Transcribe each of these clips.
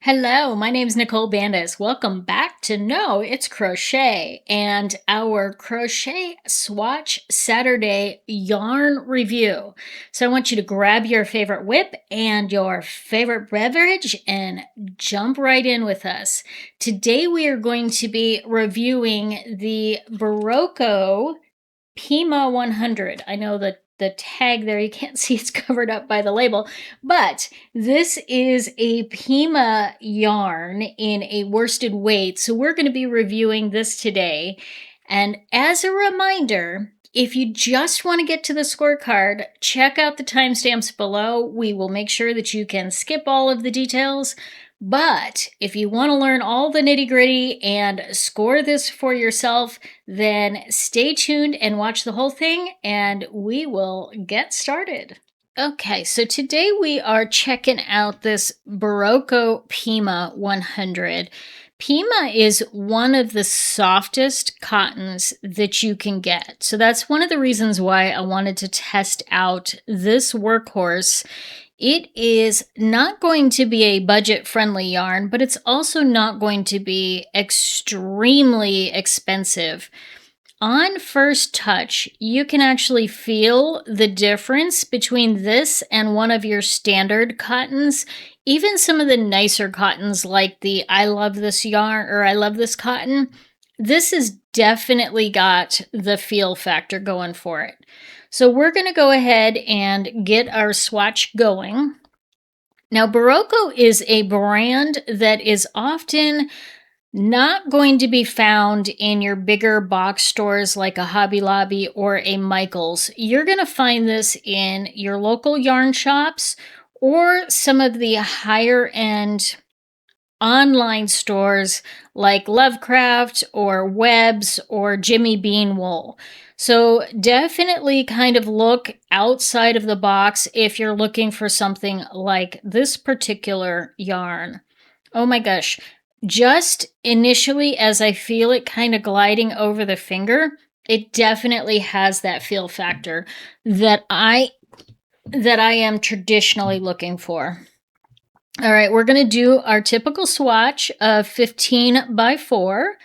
Hello, my name is Nicole Bandis. Welcome back to No, It's Crochet and our Crochet Swatch Saturday yarn review. So I want you to grab your favorite whip and your favorite beverage and jump right in with us. Today we are going to be reviewing the Berroco Pima 100. I know that the tag there, you can't see it's covered up by the label, but this is a Pima yarn in a worsted weight. So we're going to be reviewing this today. And as a reminder, if you just want to get to the scorecard, check out the timestamps below. We will make sure that you can skip all of the details. But if you want to learn all the nitty-gritty and score this for yourself, then stay tuned and watch the whole thing, and we will get started. Okay, so today we are checking out this Berroco Pima 100. Pima is one of the softest cottons that you can get. So that's one of the reasons why I wanted to test out this workhorse. It is not going to be a budget-friendly yarn, but it's also not going to be extremely expensive. On first touch, you can actually feel the difference between this and one of your standard cottons. Even some of the nicer cottons like the I love this yarn or I love this cotton, this has definitely got the feel factor going for it. So we're going to go ahead and get our swatch going. Now, Berroco is a brand that is often not going to be found in your bigger box stores like a Hobby Lobby or a Michaels. You're going to find this in your local yarn shops or some of the higher end online stores like Lovecraft or Webb's or Jimmy Bean Wool. So definitely kind of look outside of the box if you're looking for something like this particular yarn. Oh my gosh. Just initially, as I feel it kind of gliding over the finger, it definitely has that feel factor that I am traditionally looking for. All right, we're going to do our typical swatch of 15 by 4.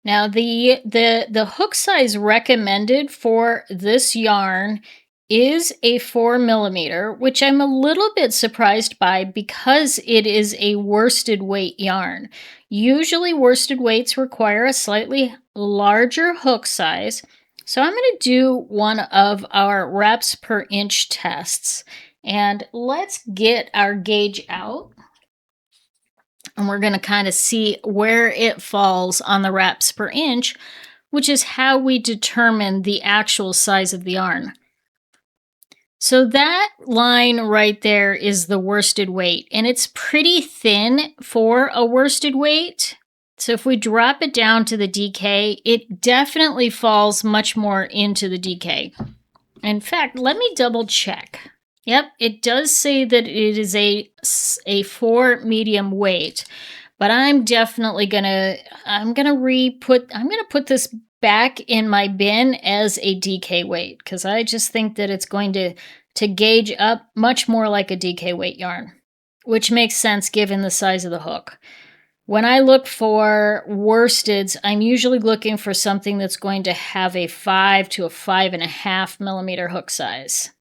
Now, the hook size recommended for this yarn is a 4mm, which I'm a little bit surprised by because it is a worsted weight yarn. Usually worsted weights require a slightly larger hook size. So I'm going to do one of our reps per inch tests. And let's get our gauge out. And we're going to kind of see where it falls on the reps per inch, which is how we determine the actual size of the yarn. So that line right there is the worsted weight, and it's pretty thin for a worsted weight. So if we drop it down to the DK, it definitely falls much more into the DK. In fact, let me double check. Yep, it does say that it is a 4 medium weight, but I'm definitely gonna put this back in my bin as a DK weight because I just think that it's going to gauge up much more like a DK weight yarn, which makes sense given the size of the hook. When I look for worsteds, I'm usually looking for something that's going to have a 5 to a 5.5mm hook size.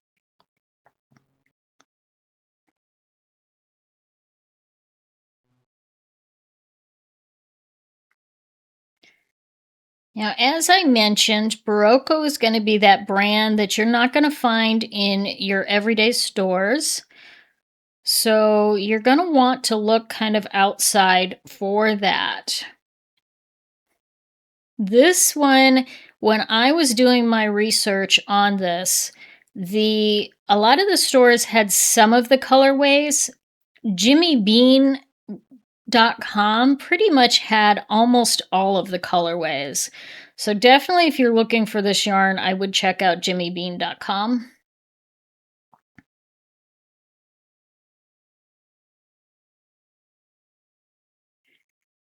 Now, as I mentioned, Berroco is going to be that brand that you're not going to find in your everyday stores. So you're going to want to look kind of outside for that. This one, when I was doing my research on this, a lot of the stores had some of the colorways. JimmyBean.com pretty much had almost all of the colorways. So definitely if you're looking for this yarn, I would check out JimmyBean.com.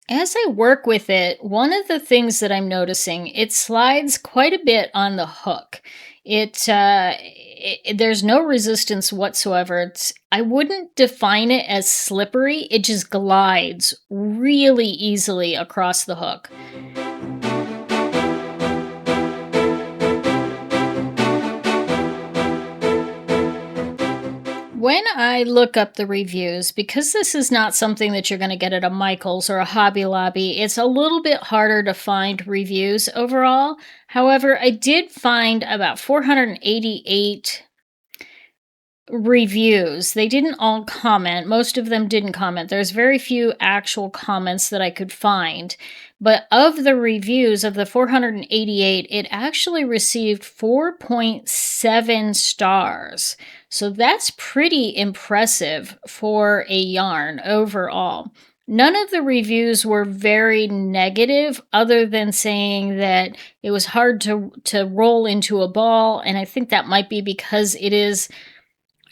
As I work with it, one of the things that I'm noticing, it slides quite a bit on the hook. There's no resistance whatsoever. I wouldn't define it as slippery. It just glides really easily across the hook. When I look up the reviews, because this is not something that you're going to get at a Michael's or a Hobby Lobby, it's a little bit harder to find reviews overall. However, I did find about 488 reviews. They didn't all comment. Most of them didn't comment. There's very few actual comments that I could find. But of the reviews, of the 488, it actually received 4.7 stars. So that's pretty impressive for a yarn overall. None of the reviews were very negative, other than saying that it was hard to roll into a ball, and I think that might be because it is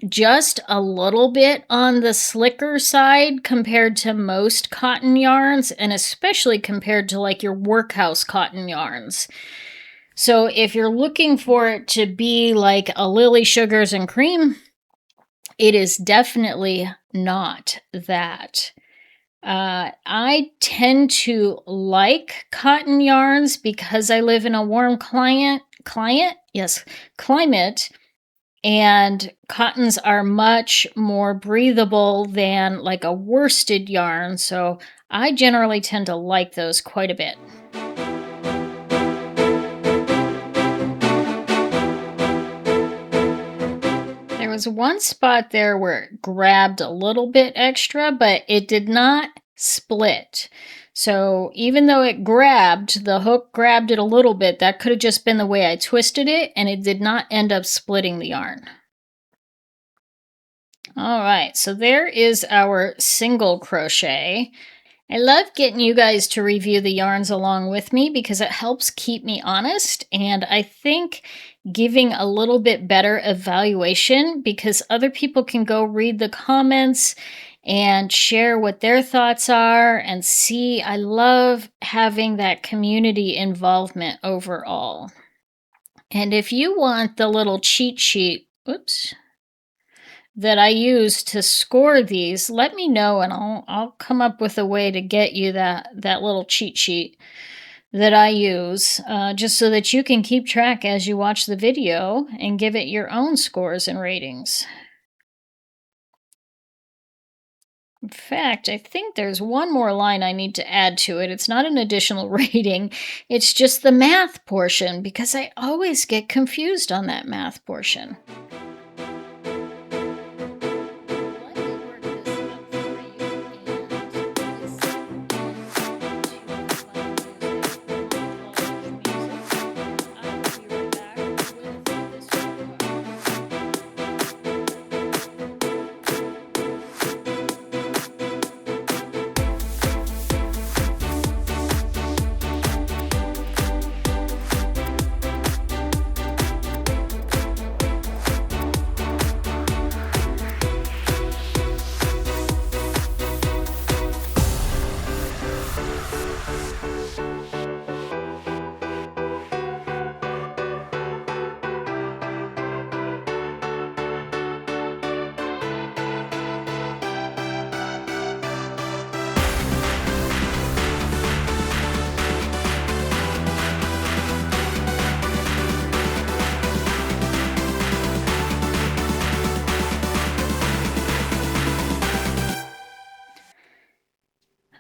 just a little bit on the slicker side compared to most cotton yarns, and especially compared to like your workhouse cotton yarns. So if you're looking for it to be like a Lily Sugars and Cream, it is definitely not that. I tend to like cotton yarns because I live in a warm climate, and cottons are much more breathable than like a worsted yarn, so I generally tend to like those quite a bit. There was one spot there where it grabbed a little bit extra, but it did not split. So even though it grabbed, the hook grabbed it a little bit, that could have just been the way I twisted it, and it did not end up splitting the yarn. All right, so there is our single crochet. I love getting you guys to review the yarns along with me because it helps keep me honest, and I think giving a little bit better evaluation, because other people can go read the comments and share what their thoughts are and see. I love having that community involvement overall. And if you want the little cheat sheet, that I use to score these, let me know and I'll come up with a way to get you that little cheat sheet that I use, just so that you can keep track as you watch the video and give it your own scores and ratings. In fact, I think there's one more line I need to add to it. It's not an additional rating, it's just the math portion, because I always get confused on that math portion.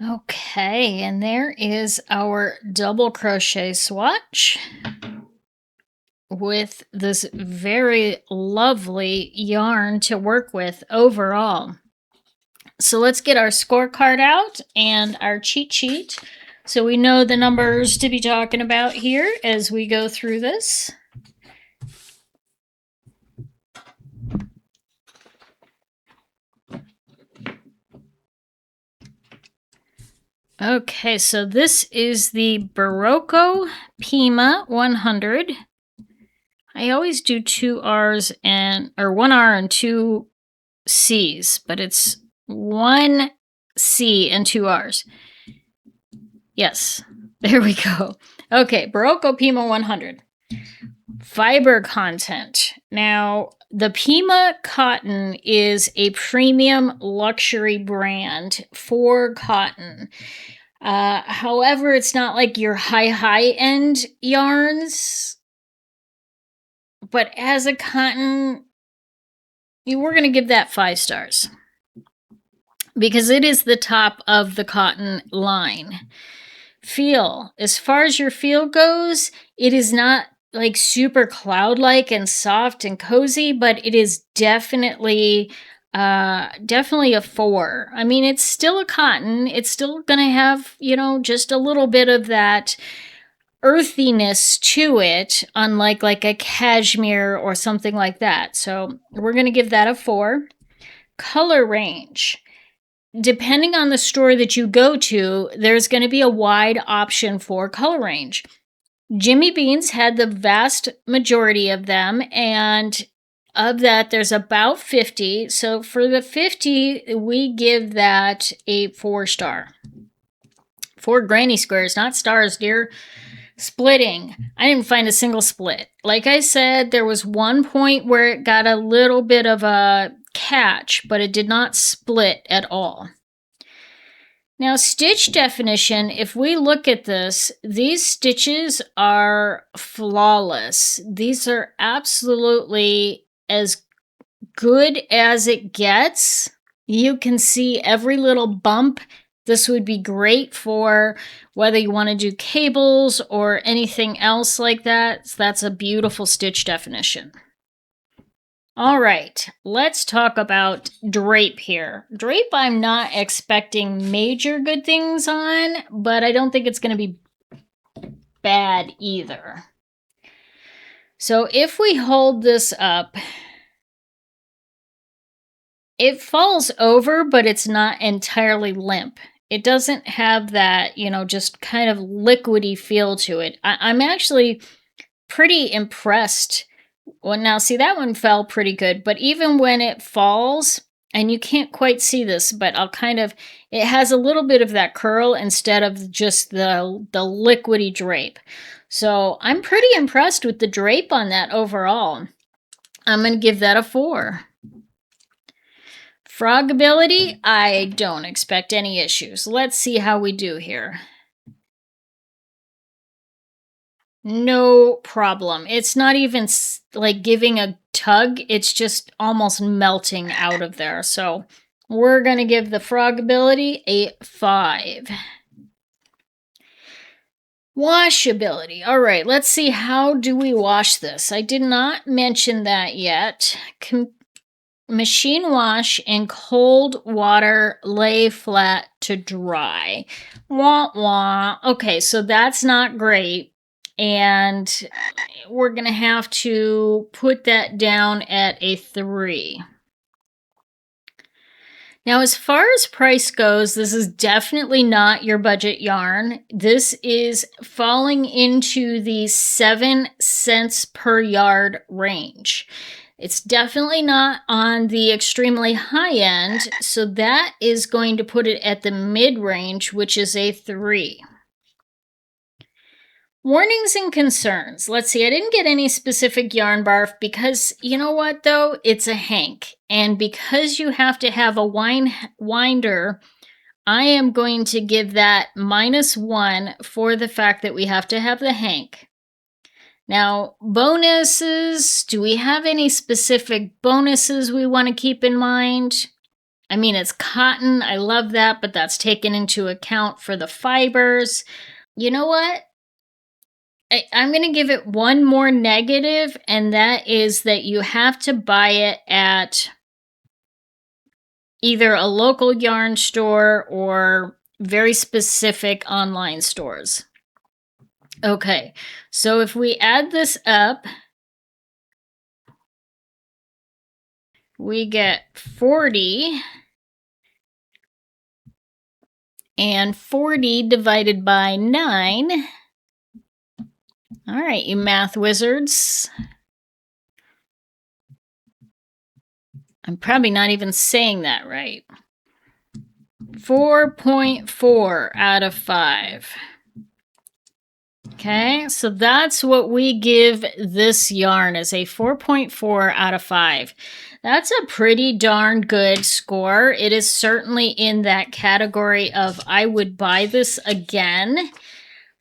Okay, and there is our double crochet swatch with this very lovely yarn to work with overall. So let's get our scorecard out and our cheat sheet so we know the numbers to be talking about here as we go through this. Okay, so this is the Berroco Pima 100. I always do 2 R's or 1 R and 2 C's, but it's 1 C and 2 R's. Yes, there we go. Okay, Berroco Pima 100. Fiber content. Now, the Pima cotton is a premium luxury brand for cotton. However, it's not like your high-end yarns. But as a cotton, we're going to give that 5 stars. Because it is the top of the cotton line. Feel. As far as your feel goes, it is not like super cloud-like and soft and cozy, but it is definitely a 4. I mean, it's still a cotton. It's still gonna have, just a little bit of that earthiness to it, unlike like a cashmere or something like that. So we're gonna give that a 4. Color range. Depending on the store that you go to, there's going to be a wide option for color range. Jimmy Beans had the vast majority of them, and of that, there's about 50. So for the 50, we give that a 4 star. 4 granny squares, not stars, dear. Splitting. I didn't find a single split. Like I said, there was one point where it got a little bit of a catch, but it did not split at all. Now, stitch definition, if we look at this, these stitches are flawless. These are absolutely as good as it gets. You can see every little bump. This would be great for whether you want to do cables or anything else like that. So that's a beautiful stitch definition. All right, let's talk about Drape here. Drape, I'm not expecting major good things on, but I don't think it's going to be bad either. So if we hold this up, it falls over, but it's not entirely limp. It doesn't have that, just kind of liquidy feel to it. I'm actually pretty impressed. Well, now, see, that one fell pretty good, but even when it falls, and you can't quite see this, but it has a little bit of that curl instead of just the liquidy drape. So I'm pretty impressed with the drape on that overall. I'm going to give that a 4. Frogability, I don't expect any issues. Let's see how we do here. No problem. It's not even like giving a tug. It's just almost melting out of there. So we're going to give the Frogability a 5. Washability. All right, let's see, how do we wash this? I did not mention that yet. Machine wash in cold water, lay flat to dry. Wah, wah. Okay, so that's not great. And we're going to have to put that down at a 3. Now, as far as price goes, this is definitely not your budget yarn. This is falling into the 7 cents per yard range. It's definitely not on the extremely high end, so that is going to put it at the mid-range, which is a 3. Warnings and concerns. Let's see, I didn't get any specific yarn barf because, you know what though? It's a hank. And because you have to have a winder, I am going to give that -1 for the fact that we have to have the hank. Now, bonuses. Do we have any specific bonuses we want to keep in mind? I mean, it's cotton. I love that, but that's taken into account for the fibers. You know what? I'm going to give it one more negative, and that is that you have to buy it at either a local yarn store or very specific online stores. Okay, so if we add this up, we get 40, and 40 divided by 9. All right, you math wizards. I'm probably not even saying that right. 4.4 out of 5. Okay, so that's what we give this yarn as a 4.4 out of 5. That's a pretty darn good score. It is certainly in that category of I would buy this again.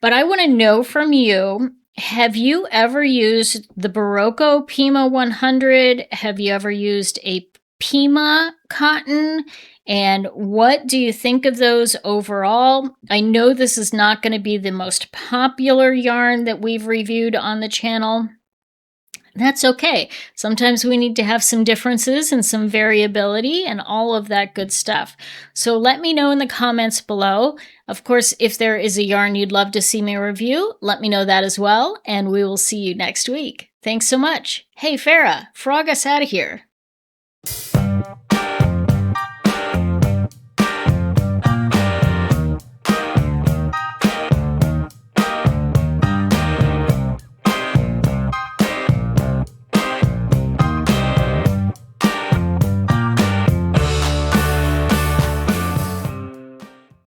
But I want to know from you, have you ever used the Berroco Pima 100? Have you ever used a Pima cotton? And what do you think of those overall? I know this is not going to be the most popular yarn that we've reviewed on the channel. That's okay. Sometimes we need to have some differences and some variability and all of that good stuff. So let me know in the comments below. Of course, if there is a yarn you'd love to see me review, let me know that as well, and we will see you next week. Thanks so much. Hey, Farah, frog us out of here.